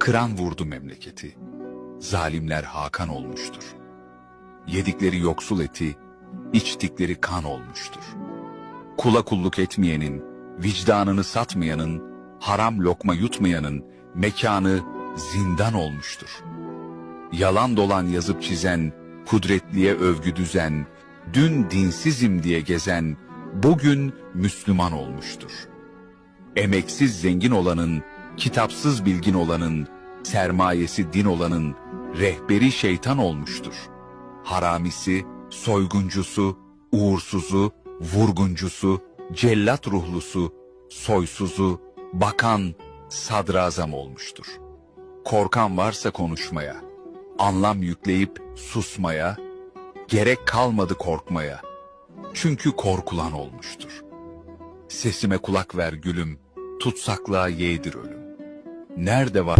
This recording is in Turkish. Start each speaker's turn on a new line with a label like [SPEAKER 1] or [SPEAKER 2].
[SPEAKER 1] Kıran vurdu memleketi, zalimler Hakan olmuştur. Yedikleri yoksul eti, içtikleri kan olmuştur. Kula kulluk etmeyenin, vicdanını satmayanın, haram lokma yutmayanın mekanı zindan olmuştur. Yalan dolan yazıp çizen, kudretliye övgü düzen, dün dinsizim diye gezen, bugün Müslüman olmuştur. Emeksiz zengin olanın, kitapsız bilgin olanın, sermayesi din olanın, rehberi şeytan olmuştur. Haramisi, soyguncusu, uğursuzu, vurguncusu, cellat ruhlusu, soysuzu, bakan, sadrazam olmuştur. Korkan varsa konuşmaya, anlam yükleyip susmaya, gerek kalmadı korkmaya. Çünkü korkulan olmuştur. Sesime kulak ver gülüm, tutsaklığa yeğdir ölüm. Nerede var